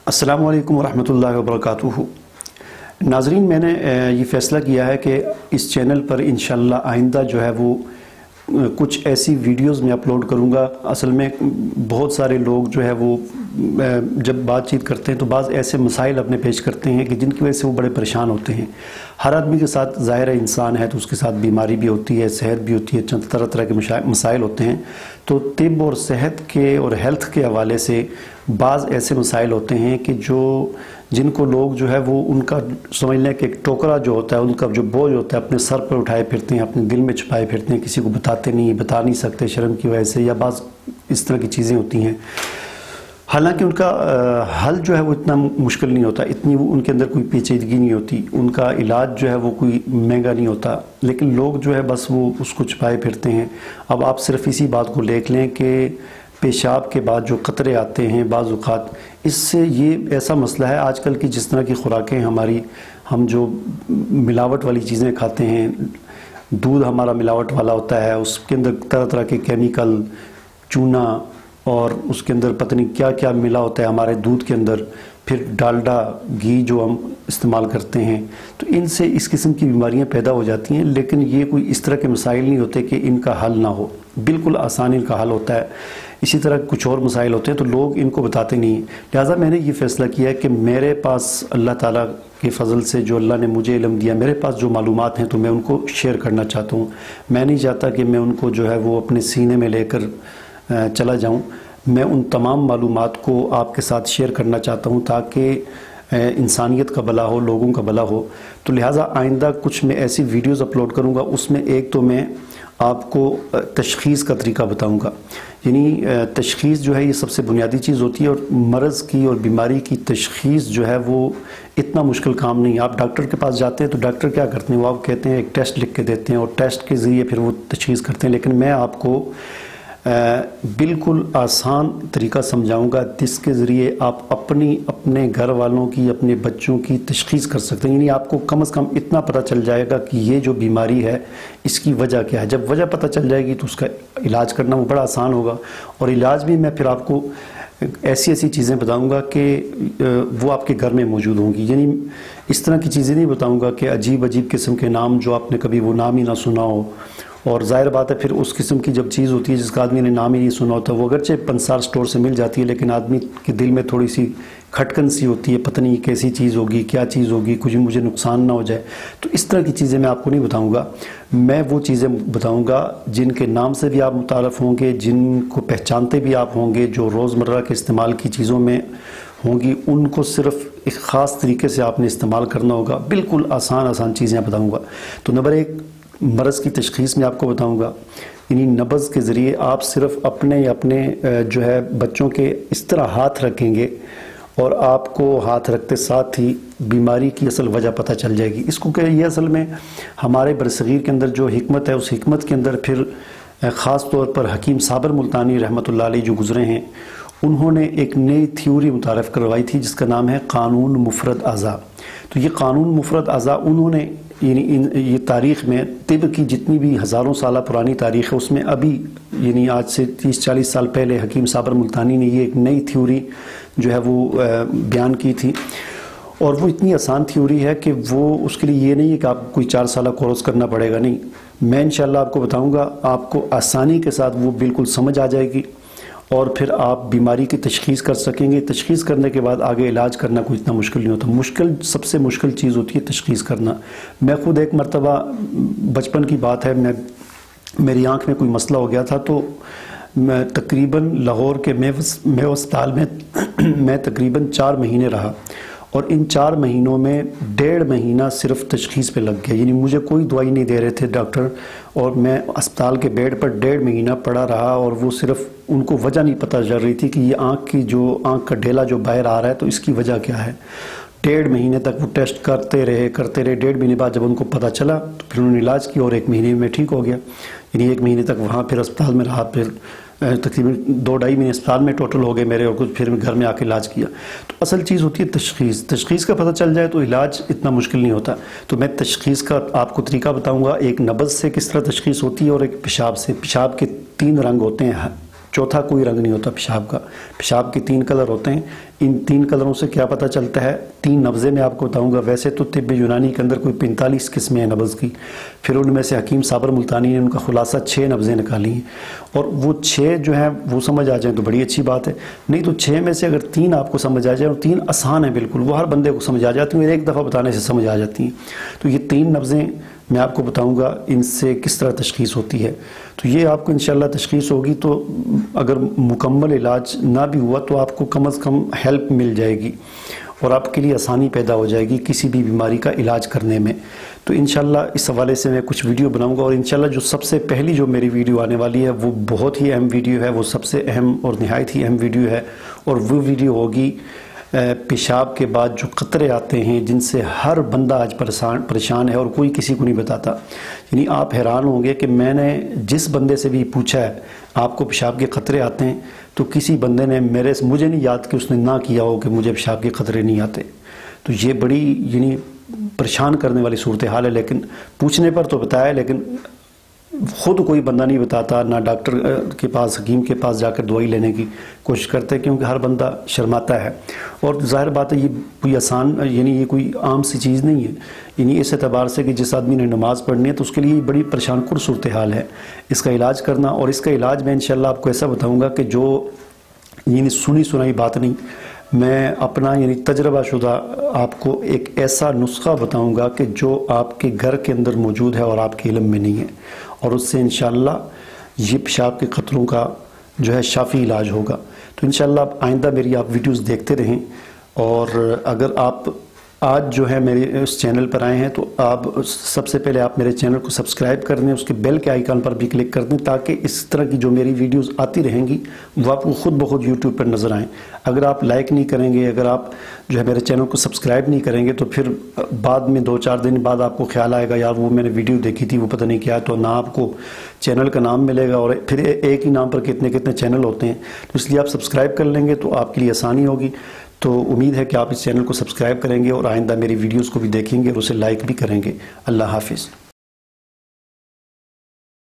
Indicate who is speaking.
Speaker 1: अस्सलामु अलैकुम वरहमतुल्लाहि वबरकातुहू। नाज़रीन, मैंने ये फ़ैसला किया है कि इस चैनल पर इंशाअल्लाह आइंदा जो है वो कुछ ऐसी वीडियोस में अपलोड करूँगा। असल में बहुत सारे लोग जो है वो जब बातचीत करते हैं तो बाज़ ऐसे मसाइल अपने पेश करते हैं कि जिनकी वजह से वो बड़े परेशान होते हैं। हर आदमी के साथ ज़ाहिर है इंसान है तो उसके साथ बीमारी भी होती है, सेहत भी होती है, चंद तरह तरह के मसाइल होते हैं। तो तिब और सेहत के और हेल्थ के हवाले से बाज़ ऐसे मसाइल होते हैं कि जिनको लोग जो है वो उनका समझ लें कि एक टोकरा जो होता है, उनका जो बोझ होता है अपने सर पर उठाए फिरते हैं, अपने दिल में छुपाए फिरते हैं, किसी को बता नहीं सकते शर्म की वजह से, या बाज़ इस तरह की चीज़ें होती हैं। हालांकि उनका हल जो है वो इतना मुश्किल नहीं होता, इतनी वो उनके अंदर कोई पेचीदगी नहीं होती, उनका इलाज जो है वो कोई महंगा नहीं होता, लेकिन लोग जो है बस वो उसको छुपाए फिरते हैं। अब आप सिर्फ इसी बात को देख लें कि पेशाब के बाद जो कतरे आते हैं बाज़ औक़ात, इससे ये ऐसा मसला है आजकल की जिस तरह की खुराकें हमारी, हम जो मिलावट वाली चीज़ें खाते हैं, दूध हमारा मिलावट वाला होता है, उसके अंदर तरह तरह के केमिकल, चूना और उसके अंदर पता नहीं क्या क्या मिला होता है हमारे दूध के अंदर, फिर डालडा घी जो हम इस्तेमाल करते हैं, तो इनसे इस किस्म की बीमारियां पैदा हो जाती हैं। लेकिन ये कोई इस तरह के मसाइल नहीं होते कि इनका हल ना हो, बिल्कुल आसान इनका हल होता है। इसी तरह कुछ और मसाइल होते हैं तो लोग इनको बताते नहीं। लिहाजा मैंने ये फ़ैसला किया है कि मेरे पास अल्लाह ताला के फ़ज़ल से जो अल्लाह ने मुझे इल्म दिया, मेरे पास जो मालूमात हैं तो मैं उनको शेयर करना चाहता हूँ। मैं नहीं चाहता कि मैं उनको जो है वो अपने सीने में लेकर चला जाऊँ। मैं उन तमाम मालूमात को आपके साथ शेयर करना चाहता हूँ ताकि इंसानियत का भला हो, लोगों का भला हो। तो लिहाजा आइंदा कुछ मैं ऐसी वीडियोस अपलोड करूँगा, उसमें एक तो मैं आपको तशख़ीस का तरीका बताऊँगा। यानी तशख़ीस जो है ये सबसे बुनियादी चीज़ होती है, और मर्ज़ की और बीमारी की तशख़ीस जो है वो इतना मुश्किल काम नहीं है। आप डॉक्टर के पास जाते हैं तो डॉक्टर क्या करते हैं, वो आप कहते हैं एक टेस्ट लिख के देते हैं और टेस्ट के ज़रिए फिर वो तशख़ीस करते हैं। लेकिन मैं आपको बिल्कुल आसान तरीका समझाऊंगा जिसके ज़रिए आप अपने घर वालों की, अपने बच्चों की तशख़ीस कर सकते हैं। यानी आपको कम से कम इतना पता चल जाएगा कि ये जो बीमारी है इसकी वजह क्या है। जब वजह पता चल जाएगी तो उसका इलाज करना वो बड़ा आसान होगा, और इलाज भी मैं फिर आपको ऐसी ऐसी चीज़ें बताऊंगा कि वो आपके घर में मौजूद होंगी। यानी इस तरह की चीज़ें नहीं बताऊंगा कि अजीब अजीब किस्म के नाम जो आपने कभी वो नाम ही ना सुना हो। और ज़ाहिर बात है फिर उस किस्म की जब चीज़ होती है जिसका आदमी ने नाम ही नहीं सुना होता, वो अगरचे पंसार स्टोर से मिल जाती है लेकिन आदमी के दिल में थोड़ी सी खटकन सी होती है, पता नहीं कैसी चीज़ होगी, क्या चीज़ होगी, कुछ मुझे नुकसान ना हो जाए। तो इस तरह की चीज़ें मैं आपको नहीं बताऊंगा। मैं वो चीज़ें बताऊंगा जिनके नाम से भी आप मुतारफ़ होंगे, जिनको पहचानते भी आप होंगे, जो रोज़मर्रा के इस्तेमाल की चीज़ों में होंगी, उनको सिर्फ एक ख़ास तरीके से आपने इस्तेमाल करना होगा। बिल्कुल आसान चीज़ें बताऊँगा। तो नंबर एक, मर्ज़ की तशख़ीस में आपको बताऊंगा। यानी नब्ज़ के ज़रिए आप सिर्फ अपने जो है बच्चों के इस तरह हाथ रखेंगे और आपको हाथ रखते साथ ही बीमारी की असल वजह पता चल जाएगी। इसको क्या, ये असल में हमारे बरसगीर के अंदर जो हिकमत है, उस हिकमत के अंदर फिर ख़ास तौर पर हकीम साबर मुल्तानी रहमतुल्लाह अलैह जो गुज़रे हैं, उन्होंने एक नई थ्योरी मुतारफ़ करवाई थी जिसका नाम है कानून मुफरद अज़ा। तो ये कानून मुफरद अज़ा उन्होंने ये तारीख़ में तिब की जितनी भी हज़ारों साल पुरानी तारीख़ है उसमें अभी यानी आज से 30-40 साल पहले हकीम साबर मुल्तानी ने ये एक नई थ्योरी जो है वो बयान की थी। और वो इतनी आसान थ्योरी है कि वो उसके लिए ये नहीं है कि आपको कोई 4 साल कोर्स करना पड़ेगा, नहीं। मैं इंशाअल्लाह आपको बताऊँगा, आपको आसानी के साथ वो बिल्कुल समझ आ जाएगी और फिर आप बीमारी की तशख़ीस कर सकेंगे। तशख़ीस करने के बाद आगे इलाज करना कोई इतना मुश्किल नहीं होता। सबसे मुश्किल चीज़ होती है तशख़ीस करना। मैं खुद एक मरतबा, बचपन की बात है, मेरी आँख में कोई मसला हो गया था, तो मैं तकरीबन लाहौर के मेव अस्पताल में मैं तकरीबन 4 महीने रहा, और इन 4 महीनों में 1.5 महीना सिर्फ तशख़ीस पे लग गया। यानी मुझे कोई दवाई नहीं दे रहे थे डॉक्टर, और मैं अस्पताल के बेड पर 1.5 महीना पड़ा रहा, और वो सिर्फ उनको वजह नहीं पता चल रही थी कि ये आँख का ढेला जो बाहर आ रहा है तो इसकी वजह क्या है। 1.5 महीने तक वो टेस्ट करते रहे। 1.5 महीने बाद जब उनको पता चला तो फिर उन्होंने इलाज किया और 1 महीने में ठीक हो गया। यानी 1 महीने तक वहाँ फिर अस्पताल में रहा, फिर तकरीबन 2-2.5 महीने अस्पताल में टोटल हो गए मेरे, और कुछ फिर घर में आके इलाज किया। तो असल चीज़ होती है तशख़ीस का पता चल जाए तो इलाज इतना मुश्किल नहीं होता। तो मैं तशख़ीस का आपको तरीका बताऊंगा, एक नब्ज़ से किस तरह तशख़ीस होती है और एक पेशाब से। पेशाब के 3 रंग होते हैं, चौथा कोई रंग नहीं होता पेशाब का। पेशाब के 3 कलर होते हैं। इन 3 कलरों से क्या पता चलता है, 3 नब्ज़े मैं आपको बताऊंगा। वैसे तो तिब्ब यूनानी के अंदर कोई 45 किस्में हैं नब्ज़ की, फिर उनमें से हकीम साबर मुल्तानी ने उनका खुलासा 6 नब्ज़ें निकाली हैं, और वो 6 जो हैं वो समझ आ जाएं तो बड़ी अच्छी बात है। नहीं तो 6 में से अगर 3 आपको समझ आ जाए, और 3 आसान है बिल्कुल, वो हर बंदे को समझ आ जाती हैं, एक दफ़ा बताने से समझ आ जाती हैं। तो ये 3 नब्ज़ें मैं आपको बताऊंगा, इनसे किस तरह तशख़ीस होती है। तो ये आपको इंशाल्लाह तशख़ीस होगी, तो अगर मुकम्मल इलाज ना भी हुआ तो आपको कम अज़ कम हेल्प मिल जाएगी और आपके लिए आसानी पैदा हो जाएगी किसी भी बीमारी का इलाज करने में। तो इंशाल्लाह इस हवाले से मैं कुछ वीडियो बनाऊंगा, और इंशाल्लाह जो सबसे पहली जो मेरी वीडियो आने वाली है वो बहुत ही अहम वीडियो है, वो सबसे अहम और नहायत ही अहम वीडियो है। और वो वीडियो होगी पेशाब के बाद जो क़तरे आते हैं, जिनसे हर बंदा आज परेशान है और कोई किसी को नहीं बताता। यानी आप हैरान होंगे कि मैंने जिस बंदे से भी पूछा है आपको पेशाब के क़तरे आते हैं, तो किसी बंदे ने मुझे नहीं याद कि उसने ना किया हो कि मुझे पेशाब के क़तरे नहीं आते। तो ये बड़ी यानी परेशान करने वाली सूरत हाल है। लेकिन पूछने पर तो बताया, लेकिन ख़ुद कोई बंदा नहीं बताता, ना डॉक्टर के पास, हकीम के पास जाकर दवाई लेने की कोशिश करते हैं, क्योंकि हर बंदा शर्माता है। और ज़ाहिर बात है ये कोई आसान, यानी ये कोई आम सी चीज़ नहीं है। यानी इस एतबार से कि जिस आदमी ने नमाज़ पढ़नी है तो उसके लिए बड़ी परेशान कुन सूरत हाल है इसका इलाज करना। और इसका इलाज मैं इंशाल्लाह आपको ऐसा बताऊँगा कि जो यानी सुनी सुनाई बात नहीं, मैं अपना यानी तजर्बा शुदा आपको एक ऐसा नुस्खा बताऊंगा कि जो आपके घर के अंदर मौजूद है और आपके इल्म में नहीं है, और उससे इंशाल्लाह ये पेशाब के क़तरों का जो है शाफ़ी इलाज होगा। तो इंशाल्लाह आइंदा मेरी आप वीडियोस देखते रहें। और अगर आप आज जो है मेरे इस चैनल पर आए हैं तो आप सबसे पहले आप मेरे चैनल को सब्सक्राइब कर दें, उसके बेल के आइकन पर भी क्लिक कर दें, ताकि इस तरह की जो मेरी वीडियोस आती रहेंगी वो आपको खुद ब खुद यूट्यूब पर नज़र आएँ। अगर आप लाइक नहीं करेंगे, अगर आप जो है मेरे चैनल को सब्सक्राइब नहीं करेंगे, तो फिर बाद में 2-4 दिन बाद आपको ख्याल आएगा यार वो मैंने वीडियो देखी थी वो पता नहीं क्या है, तो ना आपको चैनल का नाम मिलेगा, और फिर एक ही नाम पर कितने कितने चैनल होते हैं। तो इसलिए आप सब्सक्राइब कर लेंगे तो आपके लिए आसानी होगी। तो उम्मीद है कि आप इस चैनल को सब्सक्राइब करेंगे और आइंदा मेरी वीडियोस को भी देखेंगे और उसे लाइक भी करेंगे। अल्लाह हाफिज़।